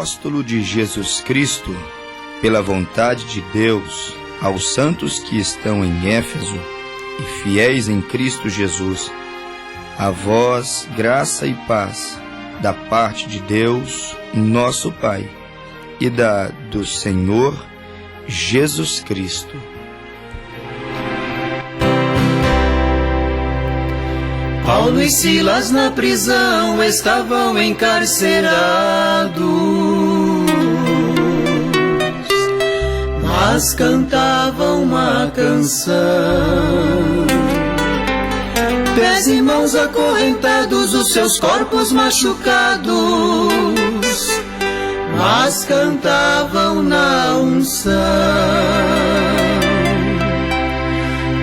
apóstolo de Jesus Cristo, pela vontade de Deus, aos santos que estão em Éfeso e fiéis em Cristo Jesus, a vós graça e paz da parte de Deus, nosso Pai, e do Senhor Jesus Cristo. Paulo e Silas na prisão estavam encarcerados, mas cantavam uma canção. Pés e mãos acorrentados, os seus corpos machucados, mas cantavam na unção.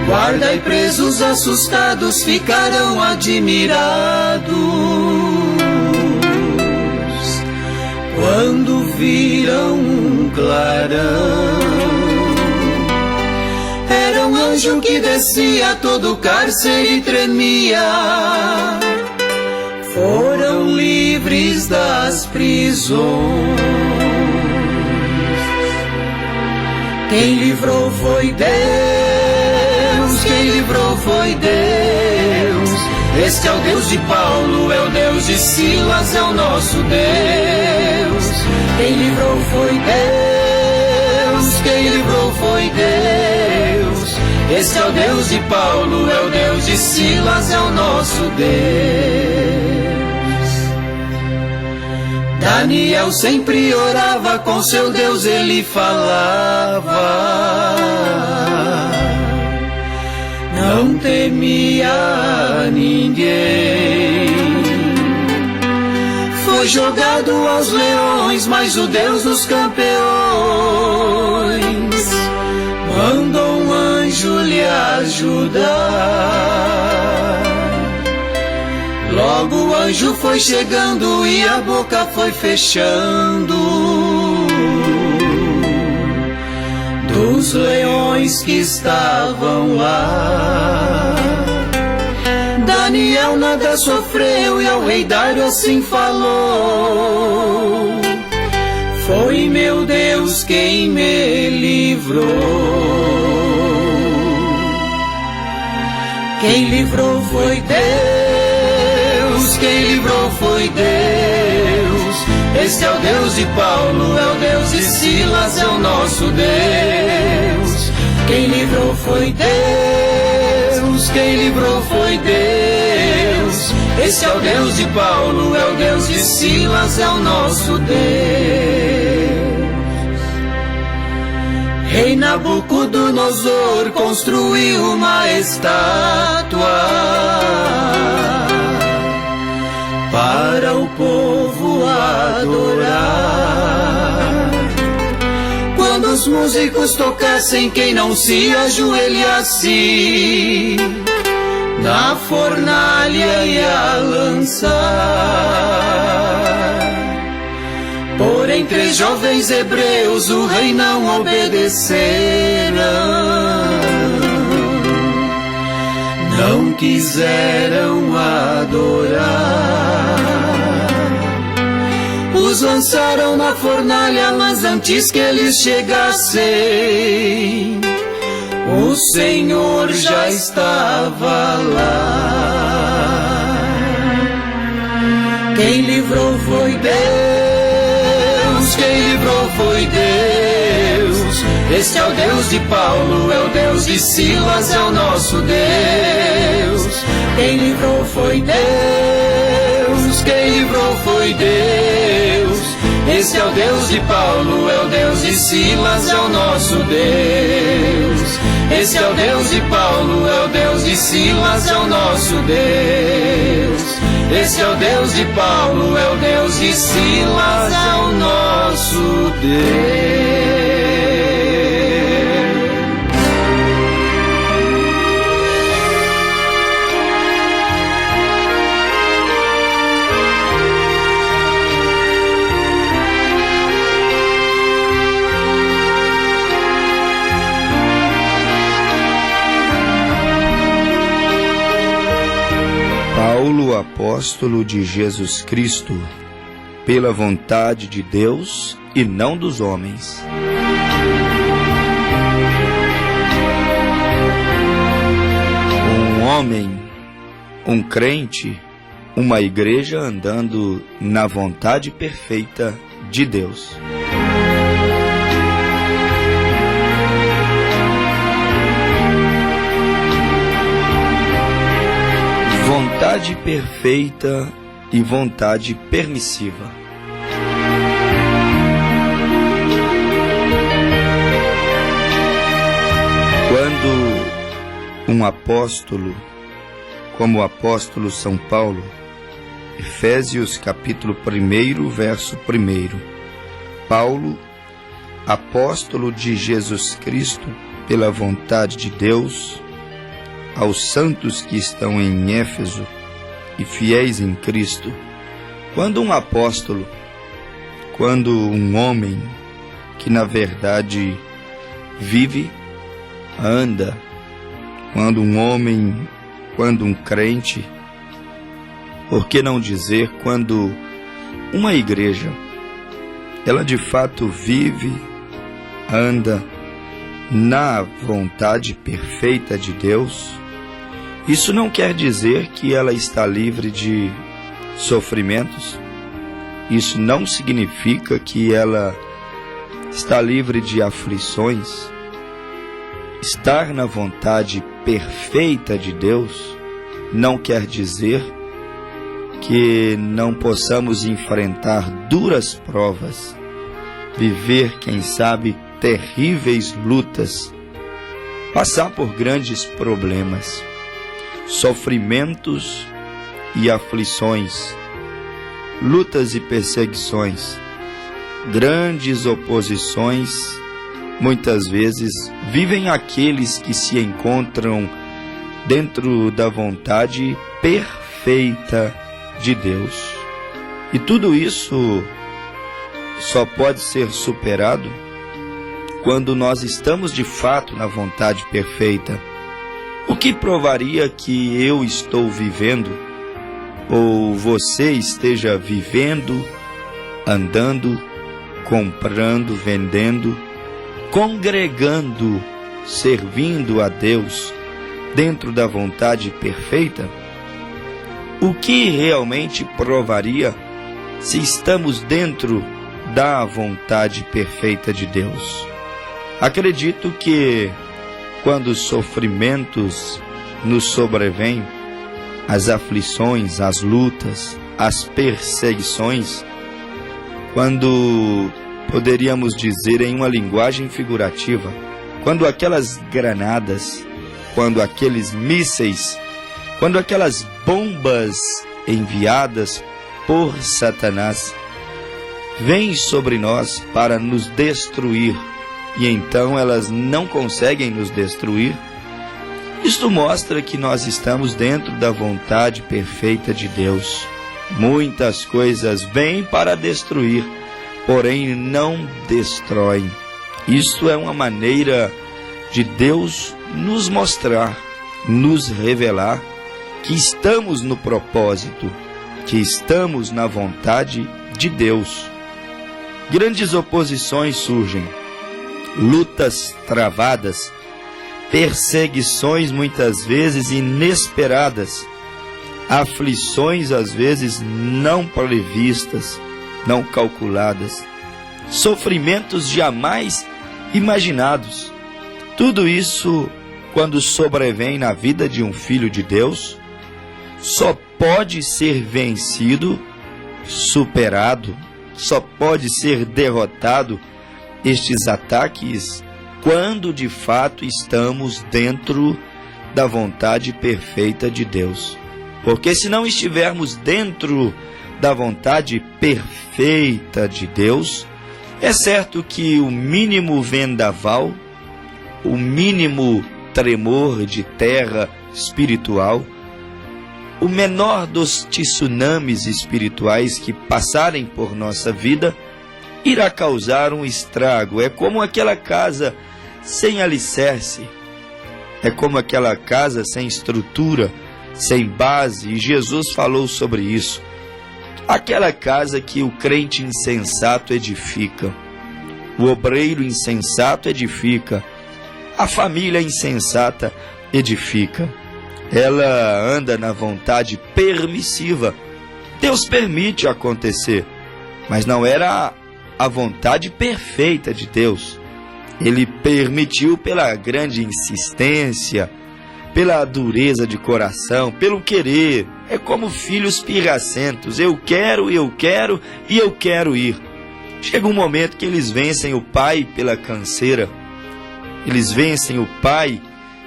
Guarda e presos assustados ficaram admirados quando viram um clarão. Era um anjo que descia, todo o cárcere tremia. Foram livres das prisões. Quem livrou foi Deus, quem livrou foi Deus. Este é o Deus de Paulo, é o Deus de Silas, é o nosso Deus. Quem livrou foi Deus, quem livrou foi Deus. Este é o Deus de Paulo, é o Deus de Silas, é o nosso Deus. Daniel sempre orava, com seu Deus ele falava. Não temia ninguém. Foi jogado aos leões, mas o Deus dos campeões mandou um anjo lhe ajudar. Logo o anjo foi chegando e a boca foi fechando dos leões que estavam lá. Daniel nada sofreu e ao rei Dário assim falou: foi meu Deus quem me livrou. Quem livrou foi Deus, quem livrou foi Deus. Este é o Deus de Paulo, é o Deus de Silas, é o nosso Deus. Quem livrou foi Deus, quem livrou foi Deus. Este é o Deus de Paulo, é o Deus de Silas, é o nosso Deus. Rei Nabucodonosor construiu uma estátua para o povo adorar. Quando os músicos tocassem, quem não se ajoelhasse na fornalha ia lançar. Porém 3 jovens hebreus o rei não obedeceram, não quiseram adorar. Os lançaram na fornalha, mas antes que eles chegassem, o Senhor já estava lá. Quem livrou foi Deus, quem livrou foi Deus. Este é o Deus de Paulo, é o Deus de Silas, é o nosso Deus. Quem livrou foi Deus, quem livrou foi Deus. Este é o Deus de Paulo, é o Deus de Silas, é o nosso Deus. Este é o Deus de Paulo, é o Deus de Silas, é o nosso Deus. Este é o Deus de Paulo, é o Deus de Silas, é o nosso Deus. Paulo, apóstolo de Jesus Cristo, pela vontade de Deus e não dos homens. Um homem, um crente, uma igreja andando na vontade perfeita de Deus. Vontade perfeita e vontade permissiva. Quando um apóstolo, como o apóstolo São Paulo, Efésios capítulo 1, verso 1, Paulo, apóstolo de Jesus Cristo, pela vontade de Deus, aos santos que estão em Éfeso e fiéis em Cristo. Quando um apóstolo, quando um homem que na verdade vive, anda, quando um homem, quando um crente, por que não dizer quando uma igreja, ela de fato vive, anda na vontade perfeita de Deus, isso não quer dizer que ela está livre de sofrimentos. Isso não significa que ela está livre de aflições. Estar na vontade perfeita de Deus não quer dizer que não possamos enfrentar duras provas, viver, quem sabe, terríveis lutas, passar por grandes problemas, sofrimentos e aflições, lutas e perseguições, grandes oposições. Muitas vezes vivem aqueles que se encontram dentro da vontade perfeita de Deus. E tudo isso só pode ser superado quando nós estamos de fato na vontade perfeita. O que provaria que eu estou vivendo, ou você esteja vivendo, andando, comprando, vendendo, congregando, servindo a Deus dentro da vontade perfeita? O que realmente provaria se estamos dentro da vontade perfeita de Deus? Acredito que quando os sofrimentos nos sobrevêm, as aflições, as lutas, as perseguições, quando poderíamos dizer em uma linguagem figurativa, quando aquelas granadas, quando aqueles mísseis, quando aquelas bombas enviadas por Satanás vêm sobre nós para nos destruir, e então elas não conseguem nos destruir, isto mostra que nós estamos dentro da vontade perfeita de Deus. Muitas coisas vêm para destruir, porém não destroem. Isto é uma maneira de Deus nos mostrar, nos revelar que estamos no propósito, que estamos na vontade de Deus. Grandes oposições surgem, lutas travadas, perseguições muitas vezes inesperadas, aflições às vezes não previstas, não calculadas, sofrimentos jamais imaginados. Tudo isso, quando sobrevém na vida de um filho de Deus, só pode ser vencido, superado, só pode ser derrotado estes ataques quando de fato estamos dentro da vontade perfeita de Deus. Porque se não estivermos dentro da vontade perfeita de Deus, é certo que o mínimo vendaval, o mínimo tremor de terra espiritual, o menor dos tsunamis espirituais que passarem por nossa vida, irá causar um estrago. É como aquela casa sem alicerce, é como aquela casa sem estrutura, sem base, e Jesus falou sobre isso. aquela casa que o crente insensato edifica, o obreiro insensato edifica, a família insensata edifica. Ela anda na vontade permissiva. Deus permite acontecer, mas não era a vontade perfeita de Deus. Ele permitiu pela grande insistência, pela dureza de coração, pelo querer. É como filhos pirracentos: eu quero e eu quero ir. Chega um momento que eles vencem o pai pela canseira, eles vencem o pai,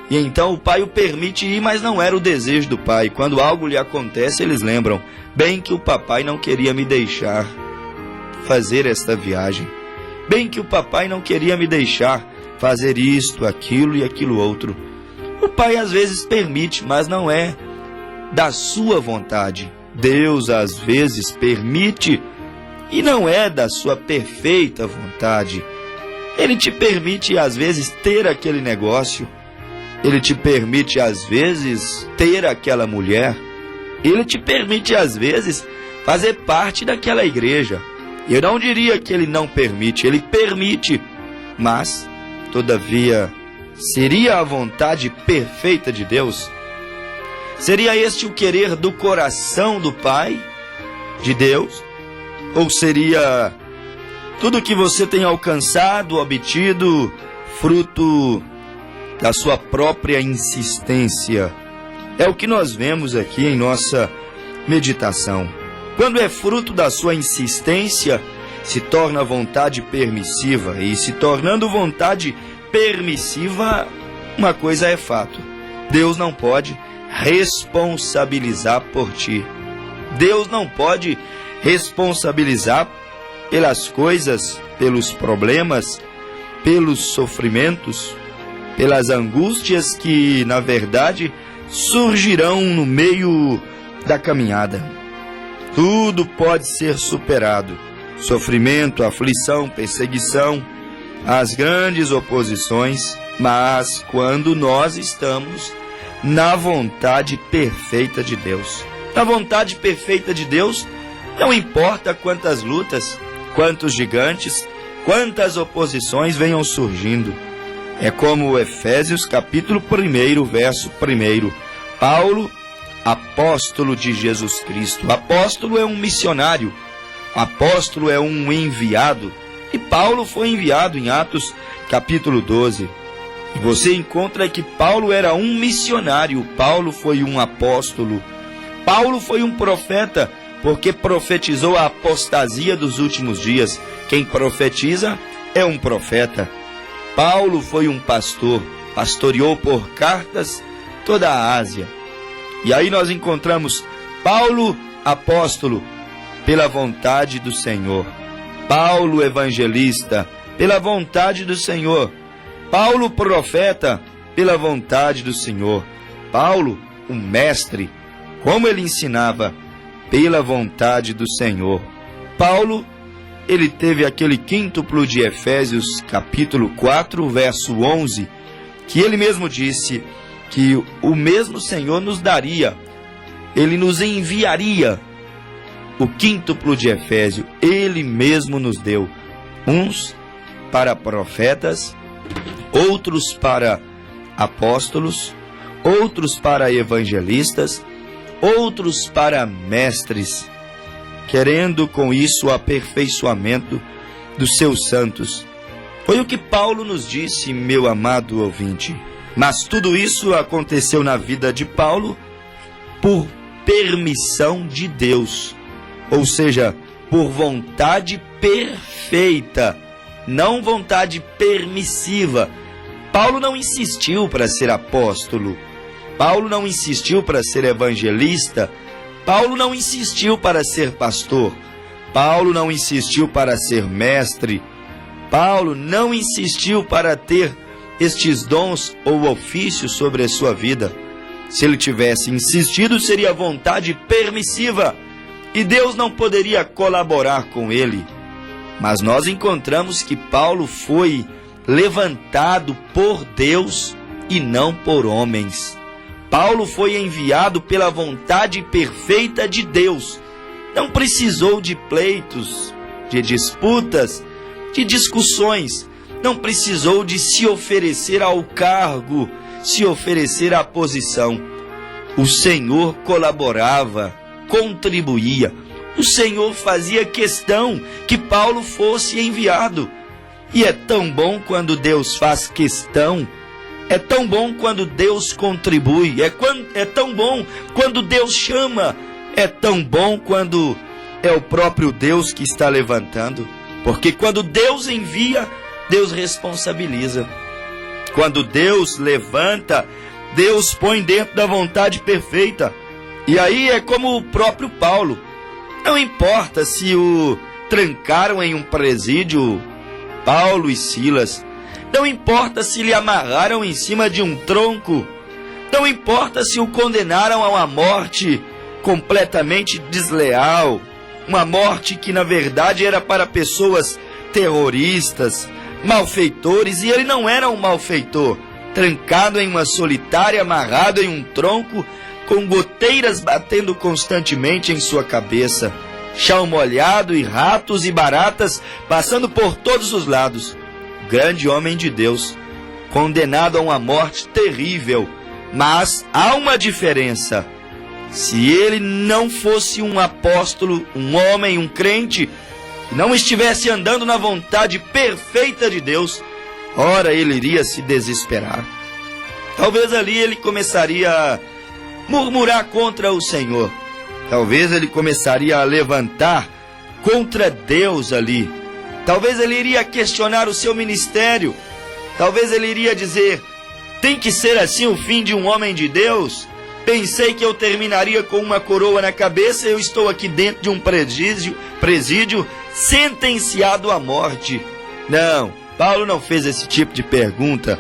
e então o pai o permite ir, mas não era o desejo do pai. Quando algo lhe acontece, eles lembram: bem que o papai não queria me deixar fazer esta viagem, bem que o papai não queria me deixar fazer isto, aquilo e aquilo outro. O pai às vezes permite, mas não é da sua vontade. Deus às vezes permite e não é da sua perfeita vontade. Ele te permite às vezes ter aquele negócio, ele te permite às vezes ter aquela mulher, ele te permite às vezes fazer parte daquela igreja. Eu não diria que ele não permite, ele permite, mas todavia seria a vontade perfeita de Deus? Seria este o querer do coração do Pai, de Deus? Ou seria tudo que você tem alcançado, obtido, fruto da sua própria insistência? É o que nós vemos aqui em nossa meditação. Quando é fruto da sua insistência, se torna vontade permissiva, e se tornando vontade permissiva, uma coisa é fato: Deus não pode responsabilizar por ti. Deus não pode responsabilizar pelas coisas, pelos problemas, pelos sofrimentos, pelas angústias que, na verdade, surgirão no meio da caminhada. Tudo pode ser superado: sofrimento, aflição, perseguição, as grandes oposições, mas quando nós estamos na vontade perfeita de Deus. Na vontade perfeita de Deus, não importa quantas lutas, quantos gigantes, quantas oposições venham surgindo. É como Efésios capítulo 1, verso 1. Paulo, apóstolo de Jesus Cristo. Apóstolo é um missionário, apóstolo é um enviado. E Paulo foi enviado em Atos capítulo 12. E você encontra que Paulo era um missionário, Paulo foi um apóstolo, Paulo foi um profeta, porque profetizou a apostasia dos últimos dias. Quem profetiza é um profeta. Paulo foi um pastor, pastoreou por cartas toda a Ásia. E aí nós encontramos Paulo, apóstolo, pela vontade do Senhor. Paulo, evangelista, pela vontade do Senhor. Paulo, profeta, pela vontade do Senhor. Paulo, um mestre, como ele ensinava, pela vontade do Senhor. Paulo, ele teve aquele quíntuplo de Efésios capítulo 4, verso 11, que ele mesmo disse que o mesmo Senhor nos daria, ele nos enviaria o quíntuplo de Efésios, ele mesmo nos deu, uns para profetas, outros para apóstolos, outros para evangelistas, outros para mestres, querendo com isso o aperfeiçoamento dos seus santos. Foi o que Paulo nos disse, meu amado ouvinte. Mas tudo isso aconteceu na vida de Paulo por permissão de Deus, ou seja, por vontade perfeita, não vontade permissiva. Paulo não insistiu para ser apóstolo, Paulo não insistiu para ser evangelista, Paulo não insistiu para ser pastor, Paulo não insistiu para ser mestre, Paulo não insistiu para ter estes dons ou ofícios sobre a sua vida. Se ele tivesse insistido, seria vontade permissiva e Deus não poderia colaborar com ele. Mas nós encontramos que Paulo foi levantado por Deus e não por homens. Paulo foi enviado pela vontade perfeita de Deus não precisou de pleitos, de disputas, de discussões, não precisou de se oferecer ao cargo, se oferecer à posição. O Senhor colaborava, contribuía. O Senhor fazia questão que Paulo fosse enviado. E é tão bom quando Deus faz questão, é tão bom quando Deus contribui, é tão bom quando Deus chama, é tão bom quando é o próprio Deus que está levantando. Porque quando Deus envia, Deus responsabiliza. Quando Deus levanta, Deus põe dentro da vontade perfeita. E aí é como o próprio Paulo. Não importa se o trancaram em um presídio, Paulo e Silas. Não importa se lhe amarraram em cima de um tronco. Não importa se o condenaram a uma morte completamente desleal. Uma morte que na verdade era para pessoas terroristas, malfeitores. E ele não era um malfeitor. Trancado em uma solitária, amarrado em um tronco, com goteiras batendo constantemente em sua cabeça, chão molhado e ratos e baratas passando por todos os lados. Grande homem de Deus, condenado a uma morte terrível. Mas há uma diferença. Se ele não fosse um apóstolo, um homem, um crente, não estivesse andando na vontade perfeita de Deus, ora ele iria se desesperar. Talvez ali ele começaria a murmurar contra o Senhor. Talvez ele começaria a levantar contra Deus ali. Talvez ele iria questionar o seu ministério. Talvez ele iria dizer: tem que ser assim o fim de um homem de Deus? Pensei que eu terminaria com uma coroa na cabeça e eu estou aqui dentro de um presídio sentenciado à morte. Não, Paulo não fez esse tipo de pergunta.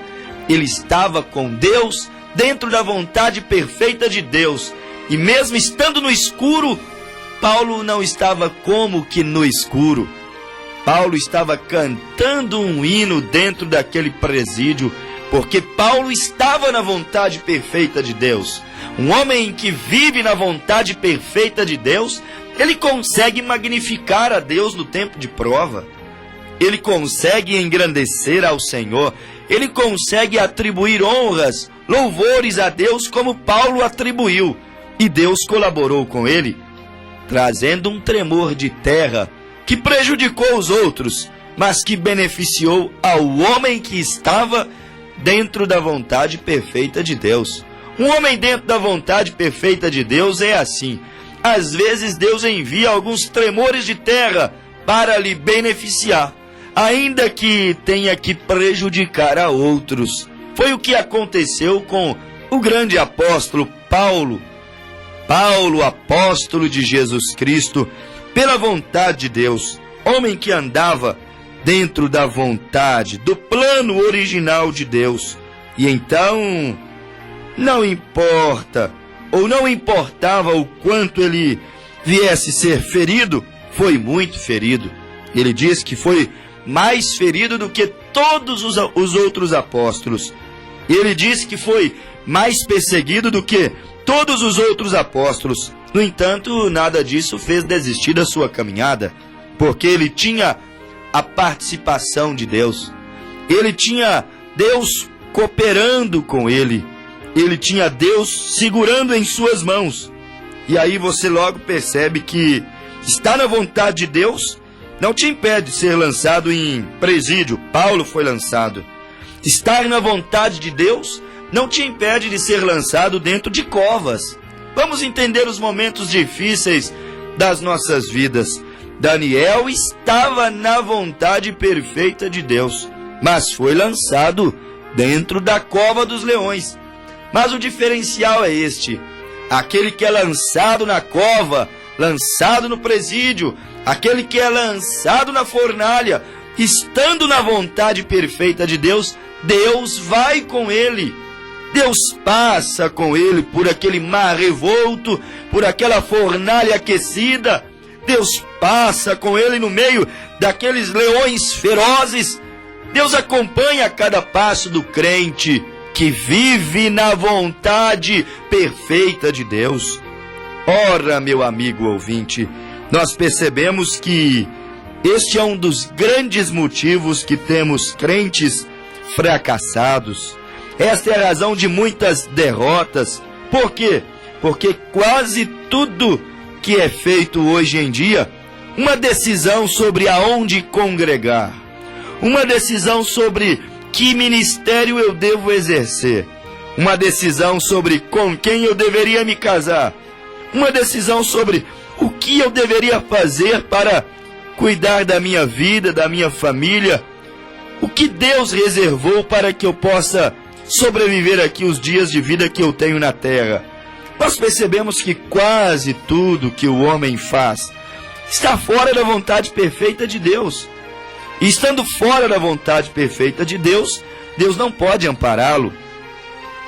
Ele estava com Deus, dentro da vontade perfeita de Deus. E mesmo estando no escuro, Paulo não estava como que no escuro. Paulo estava cantando um hino dentro daquele presídio, porque Paulo estava na vontade perfeita de Deus. Um homem que vive na vontade perfeita de Deus, ele consegue magnificar a Deus no tempo de prova. Ele consegue engrandecer ao Senhor. Ele consegue atribuir honras, louvores a Deus como Paulo atribuiu. E Deus colaborou com ele, trazendo um tremor de terra que prejudicou os outros, mas que beneficiou ao homem que estava dentro da vontade perfeita de Deus. Um homem dentro da vontade perfeita de Deus é assim. Às vezes Deus envia alguns tremores de terra para lhe beneficiar, ainda que tenha que prejudicar a outros. Foi o que aconteceu com o grande apóstolo Paulo. Paulo, apóstolo de Jesus Cristo, pela vontade de Deus, homem que andava dentro da vontade, do plano original de Deus. E então, não importa, ou não importava o quanto ele viesse ser ferido, foi muito ferido. Ele diz que foi mais ferido do que todos os outros apóstolos. Ele diz que foi mais perseguido do que todos os outros apóstolos. No entanto, nada disso fez desistir da sua caminhada, porque ele tinha a participação de Deus. Ele tinha Deus cooperando com ele. Ele tinha Deus segurando em suas mãos. E aí você logo percebe que estar na vontade de Deus não te impede de ser lançado em presídio. Paulo foi lançado. Estar na vontade de Deus não te impede de ser lançado dentro de covas. Vamos entender os momentos difíceis das nossas vidas. Daniel estava na vontade perfeita de Deus, mas foi lançado dentro da cova dos leões. Mas o diferencial é este: aquele que é lançado na cova, lançado no presídio, aquele que é lançado na fornalha, estando na vontade perfeita de Deus, Deus vai com ele. Deus passa com ele por aquele mar revolto, por aquela fornalha aquecida. Deus passa com ele no meio daqueles leões ferozes. Deus acompanha cada passo do crente que vive na vontade perfeita de Deus. Ora, meu amigo ouvinte, nós percebemos que este é um dos grandes motivos que temos crentes fracassados. Esta é a razão de muitas derrotas. Por quê? Porque quase tudo que é feito hoje em dia, uma decisão sobre aonde congregar, uma decisão sobre que ministério eu devo exercer, uma decisão sobre com quem eu deveria me casar, uma decisão sobre o que eu deveria fazer para cuidar da minha vida, da minha família, o que Deus reservou para que eu possa sobreviver aqui os dias de vida que eu tenho na terra. Nós percebemos que quase tudo que o homem faz está fora da vontade perfeita de Deus. E estando fora da vontade perfeita de Deus, Deus não pode ampará-lo.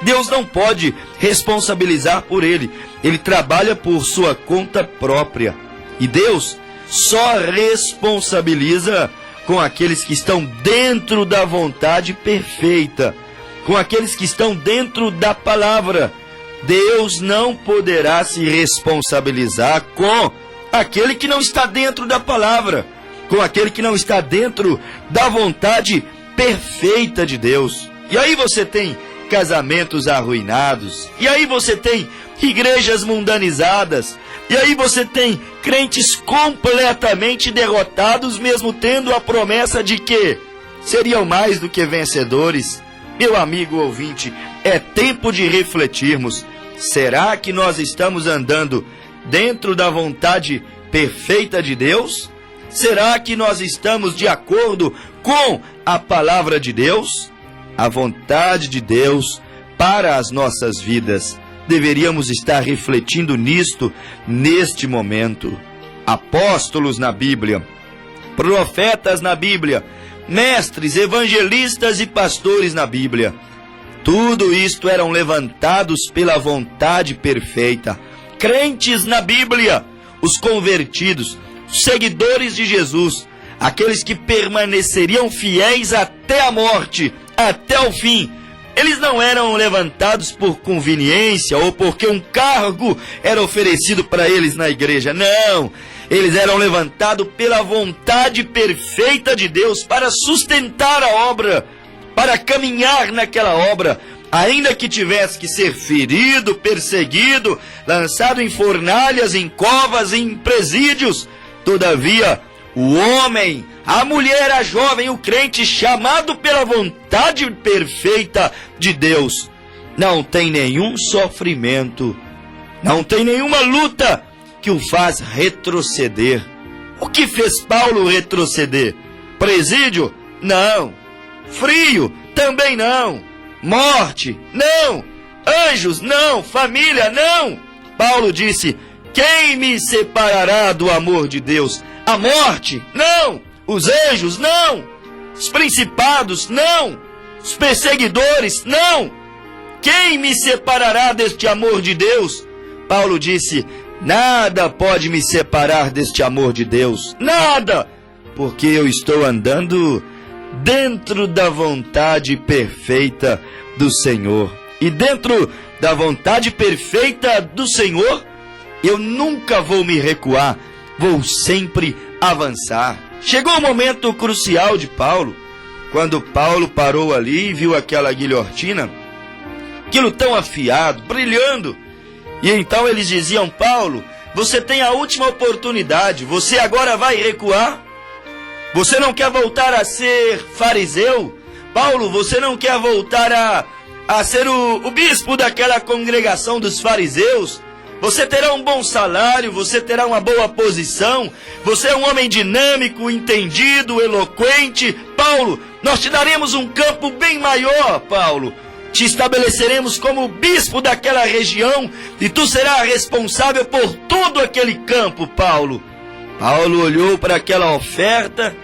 Deus não pode responsabilizar por ele. Ele trabalha por sua conta própria. E Deus só responsabiliza com aqueles que estão dentro da vontade perfeita, com aqueles que estão dentro da palavra. Deus não poderá se responsabilizar com aquele que não está dentro da palavra, com aquele que não está dentro da vontade perfeita de Deus. E aí você tem casamentos arruinados, e aí você tem igrejas mundanizadas, e aí você tem crentes completamente derrotados, mesmo tendo a promessa de que seriam mais do que vencedores. Meu amigo ouvinte, é tempo de refletirmos. Será que nós estamos andando dentro da vontade perfeita de Deus? Será que nós estamos de acordo com a palavra de Deus? A vontade de Deus para as nossas vidas. Deveríamos estar refletindo nisto, neste momento. Apóstolos na Bíblia, profetas na Bíblia, mestres, evangelistas e pastores na Bíblia. Tudo isto eram levantados pela vontade perfeita. Crentes na Bíblia, os convertidos, os seguidores de Jesus, aqueles que permaneceriam fiéis até a morte, até o fim. Eles não eram levantados por conveniência ou porque um cargo era oferecido para eles na igreja. Não, eles eram levantados pela vontade perfeita de Deus para sustentar a obra, para caminhar naquela obra, ainda que tivesse que ser ferido, perseguido, lançado em fornalhas, em covas, em presídios. Todavia, o homem, a mulher, a jovem, o crente, chamado pela vontade perfeita de Deus, não tem nenhum sofrimento, não tem nenhuma luta que o faz retroceder. O que fez Paulo retroceder? Presídio? Não. Frio? Também não. Morte? Não. Anjos? Não. Família? Não. Paulo disse: quem me separará do amor de Deus? A morte? Não. Os anjos? Não. Os principados? Não. Os perseguidores? Não. Quem me separará deste amor de Deus? Paulo disse: nada pode me separar deste amor de Deus. Nada. Porque eu estou andando dentro da vontade perfeita do Senhor. E dentro da vontade perfeita do Senhor, eu nunca vou me recuar, vou sempre avançar. Chegou o momento crucial de Paulo, quando Paulo parou ali e viu aquela guilhotina, aquilo tão afiado, brilhando. E então eles diziam: Paulo, você tem a última oportunidade, você agora vai recuar? Você não quer voltar a ser fariseu? Paulo, você não quer voltar a ser o bispo daquela congregação dos fariseus? Você terá um bom salário, você terá uma boa posição, você é um homem dinâmico, entendido, eloquente. Paulo, nós te daremos um campo bem maior, Paulo. Te estabeleceremos como bispo daquela região e tu serás responsável por todo aquele campo, Paulo. Paulo olhou para aquela oferta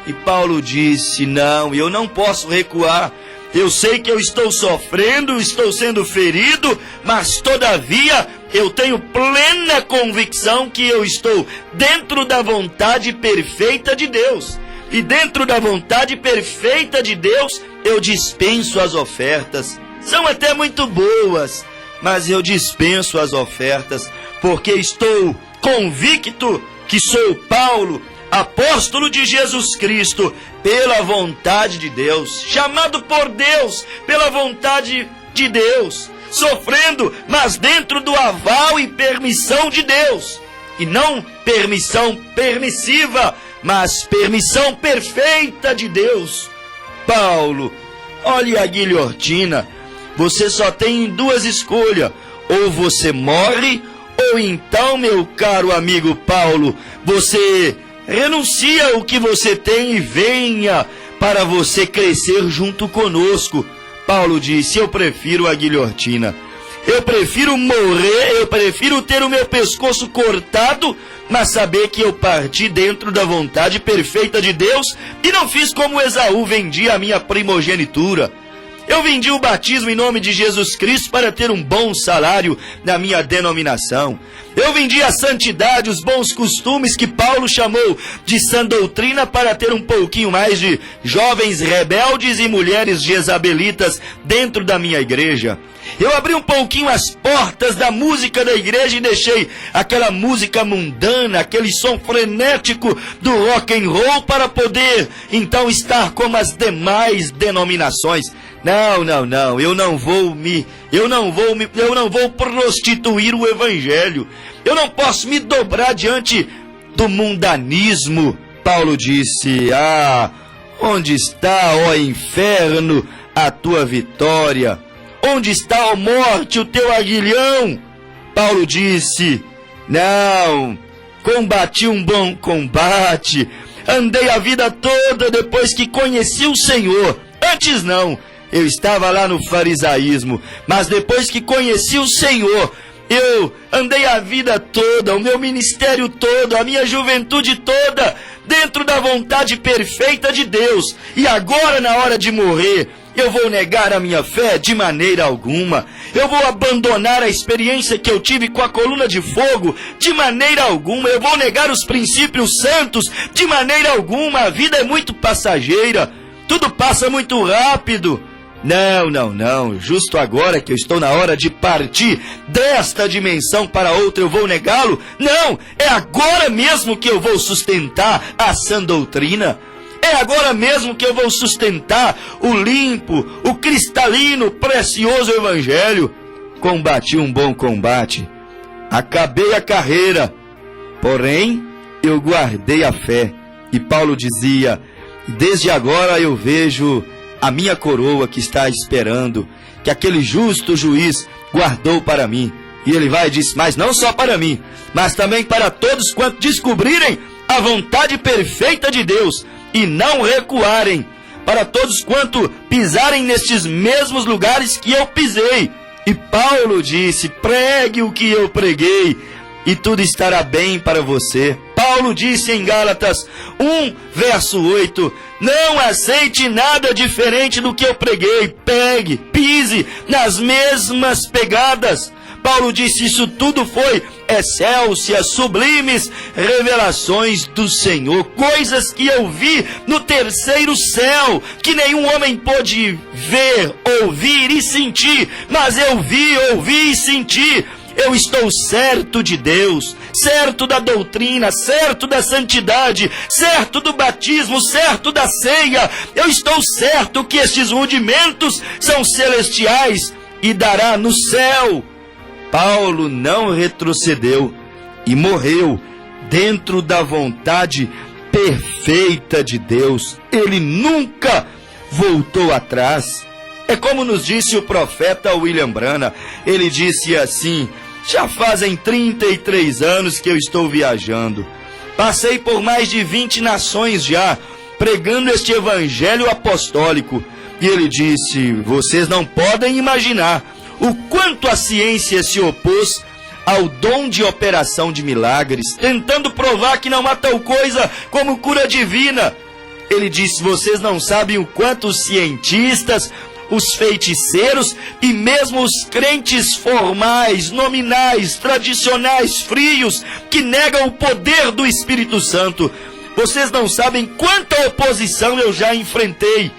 e Paulo disse: não, eu não posso recuar. Eu sei que eu estou sofrendo, estou sendo ferido, mas todavia eu tenho plena convicção que eu estou dentro da vontade perfeita de Deus. E dentro da vontade perfeita de Deus, eu dispenso as ofertas. São até muito boas, mas eu dispenso as ofertas, porque estou convicto que sou Paulo, apóstolo de Jesus Cristo, pela vontade de Deus, chamado por Deus, pela vontade de Deus, sofrendo, mas dentro do aval e permissão de Deus, e não permissão permissiva, mas permissão perfeita de Deus. Paulo, olhe a guilhotina, você só tem duas escolhas: ou você morre, ou então, meu caro amigo Paulo, você renuncia o que você tem e venha para você crescer junto conosco. Paulo disse: eu prefiro a guilhotina, eu prefiro morrer, eu prefiro ter o meu pescoço cortado, mas saber que eu parti dentro da vontade perfeita de Deus e não fiz como Esaú, vendi a minha primogenitura. Eu vendi o batismo em nome de Jesus Cristo para ter um bom salário na minha denominação. Eu vendi a santidade, os bons costumes que Paulo chamou de sã doutrina, para ter um pouquinho mais de jovens rebeldes e mulheres jezabelitas dentro da minha igreja. Eu abri um pouquinho as portas da música da igreja e deixei aquela música mundana, aquele som frenético do rock and roll, para poder então estar como as demais denominações. Não, eu não vou prostituir o evangelho. Eu não posso me dobrar diante do mundanismo. Paulo disse: onde está, ó inferno, a tua vitória? Onde está, ó morte, o teu aguilhão? Paulo disse: não, combati um bom combate, andei a vida toda depois que conheci o Senhor. Antes não, eu estava lá no farisaísmo, mas depois que conheci o Senhor, eu andei a vida toda, o meu ministério todo, a minha juventude toda, dentro da vontade perfeita de Deus. E agora, na hora de morrer, eu vou negar a minha fé? De maneira alguma. Eu vou abandonar a experiência que eu tive com a coluna de fogo? De maneira alguma. Eu vou negar os princípios santos? De maneira alguma. A vida é muito passageira, tudo passa muito rápido. Não. Justo agora que eu estou na hora de partir desta dimensão para outra, eu vou negá-lo? Não, é agora mesmo que eu vou sustentar a sã doutrina. É agora mesmo que eu vou sustentar o limpo, o cristalino, precioso evangelho. Combati um bom combate, acabei a carreira, porém eu guardei a fé. E Paulo dizia: desde agora eu vejo a minha coroa que está esperando, que aquele justo juiz guardou para mim. E ele vai e diz: mas não só para mim, mas também para todos quantos descobrirem a vontade perfeita de Deus e não recuarem, para todos quanto pisarem nestes mesmos lugares que eu pisei. E Paulo disse: pregue o que eu preguei, e tudo estará bem para você. Paulo disse em Gálatas 1, verso 8, não aceite nada diferente do que eu preguei, pegue, pise nas mesmas pegadas. Paulo disse: isso tudo foi excélsias, sublimes revelações do Senhor, coisas que eu vi no terceiro céu, que nenhum homem pôde ver, ouvir e sentir, mas eu vi, ouvi e senti. Eu estou certo de Deus, certo da doutrina, certo da santidade, certo do batismo, certo da ceia. Eu estou certo que estes rudimentos são celestiais e dará no céu. Paulo não retrocedeu e morreu dentro da vontade perfeita de Deus. Ele nunca voltou atrás. É como nos disse o profeta William Branham. Ele disse assim: já fazem 33 anos que eu estou viajando. Passei por mais de 20 nações já, pregando este evangelho apostólico. E ele disse: vocês não podem imaginar o quanto a ciência se opôs ao dom de operação de milagres, tentando provar que não há tal coisa como cura divina. Ele disse: vocês não sabem o quanto os cientistas, os feiticeiros e mesmo os crentes formais, nominais, tradicionais, frios, que negam o poder do Espírito Santo, vocês não sabem quanta oposição eu já enfrentei.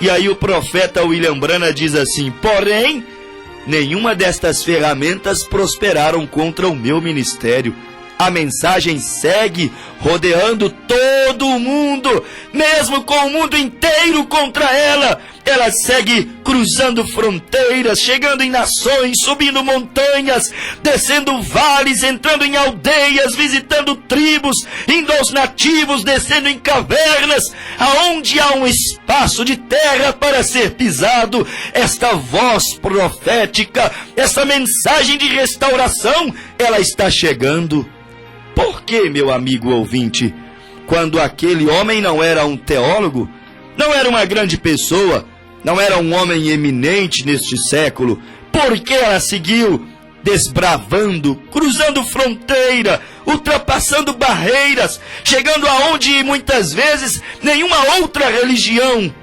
E aí o profeta William Branham diz assim: porém, nenhuma destas ferramentas prosperaram contra o meu ministério. A mensagem segue rodeando todo o mundo, mesmo com o mundo inteiro contra ela. Ela segue cruzando fronteiras, chegando em nações, subindo montanhas, descendo vales, entrando em aldeias, visitando tribos, indo aos nativos, descendo em cavernas, aonde há um espaço de terra para ser pisado. Esta voz profética, essa mensagem de restauração, ela está chegando. Por que, meu amigo ouvinte, quando aquele homem não era um teólogo, não era uma grande pessoa, não era um homem eminente neste século, por que ela seguiu desbravando, cruzando fronteira, ultrapassando barreiras, chegando aonde muitas vezes nenhuma outra religião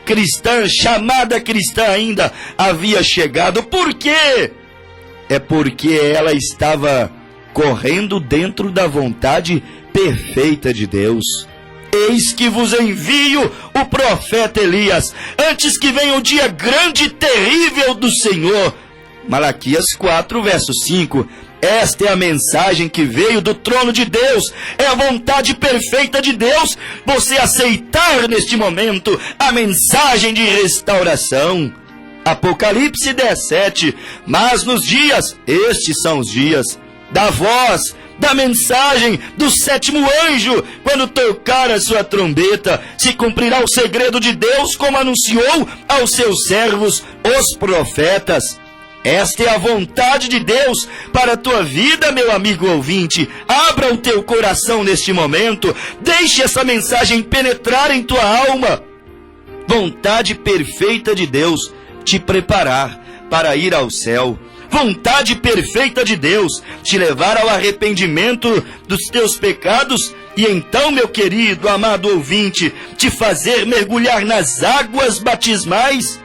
cristã, chamada cristã ainda, havia chegado? Por quê? É porque ela estava correndo dentro da vontade perfeita de Deus. Eis que vos envio o profeta Elias, antes que venha o dia grande e terrível do Senhor. Malaquias 4, verso 5. Esta é a mensagem que veio do trono de Deus. É a vontade perfeita de Deus você aceitar neste momento a mensagem de restauração. Apocalipse 17. Mas nos dias, estes são os dias, da voz, da mensagem do sétimo anjo, quando tocar a sua trombeta, se cumprirá o segredo de Deus, como anunciou aos seus servos, os profetas. Esta é a vontade de Deus para a tua vida, meu amigo ouvinte. Abra o teu coração neste momento, deixe essa mensagem penetrar em tua alma. Vontade perfeita de Deus te preparar para ir ao céu. Vontade perfeita de Deus te levar ao arrependimento dos teus pecados e então, meu querido, amado ouvinte, te fazer mergulhar nas águas batismais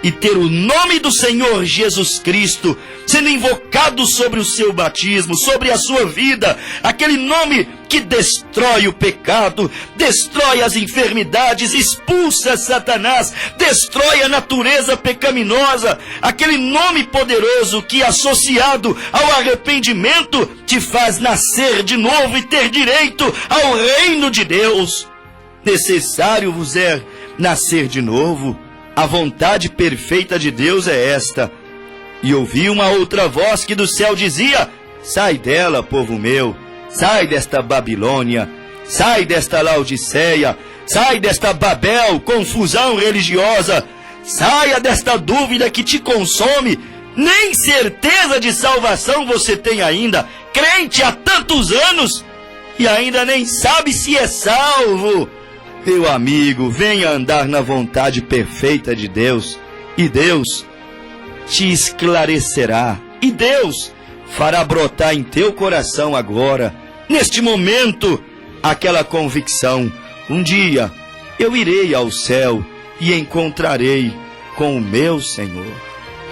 e ter o nome do Senhor Jesus Cristo sendo invocado sobre o seu batismo, sobre a sua vida, aquele nome que destrói o pecado, destrói as enfermidades, expulsa Satanás, destrói a natureza pecaminosa, aquele nome poderoso que, associado ao arrependimento, te faz nascer de novo e ter direito ao reino de Deus. Necessário vos é nascer de novo. A vontade perfeita de Deus é esta. E ouvi uma outra voz que do céu dizia: sai dela, povo meu, sai desta Babilônia, sai desta Laodiceia, sai desta Babel, confusão religiosa, saia desta dúvida que te consome. Nem certeza de salvação você tem ainda, crente há tantos anos, e ainda nem sabe se é salvo. Meu amigo, venha andar na vontade perfeita de Deus, e Deus te esclarecerá, e Deus fará brotar em teu coração agora, neste momento, aquela convicção: um dia eu irei ao céu e encontrarei com o meu Senhor.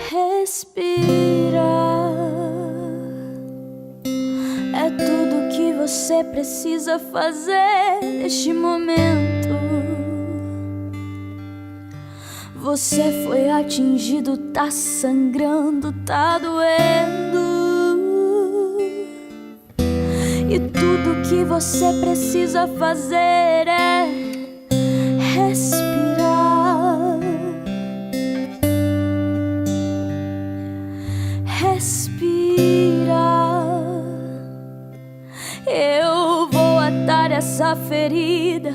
Respira, é tudo que você precisa fazer neste momento. Você foi atingido, tá sangrando, tá doendo. E tudo que você precisa fazer é respirar. Respira. Eu vou atar essa ferida,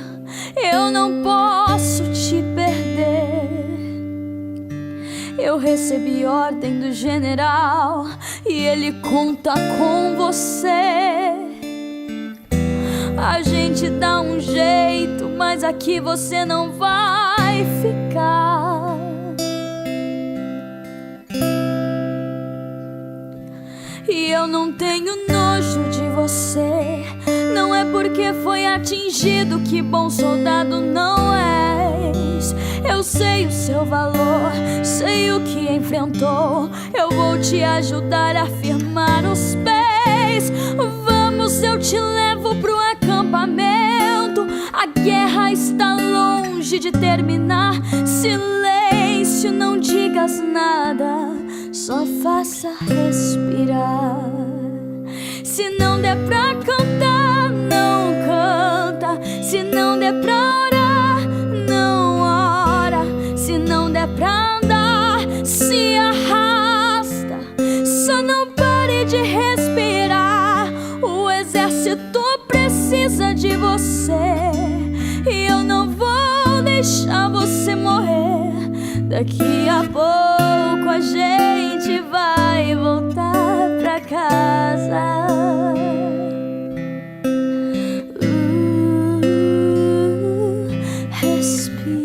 eu não posso te perder. Eu recebi ordem do general e ele conta com você. A gente dá um jeito, mas aqui você não vai ficar. E eu não tenho nojo de você, não é porque foi atingido que bom soldado não és. Eu sei o seu valor, sei o que enfrentou. Eu vou te ajudar a firmar os pés. Vamos, eu te levo pro acampamento. A guerra está longe de terminar. Silêncio, não digas nada, só faça respirar. Se não der pra cantar, não canta. Se não der pra orar, não ora. Se não der pra andar, se arrasta. Só não pare de respirar. O exército precisa de você. E eu não vou deixar você morrer. Daqui a pouco a gente vai voltar pra casa. Respira.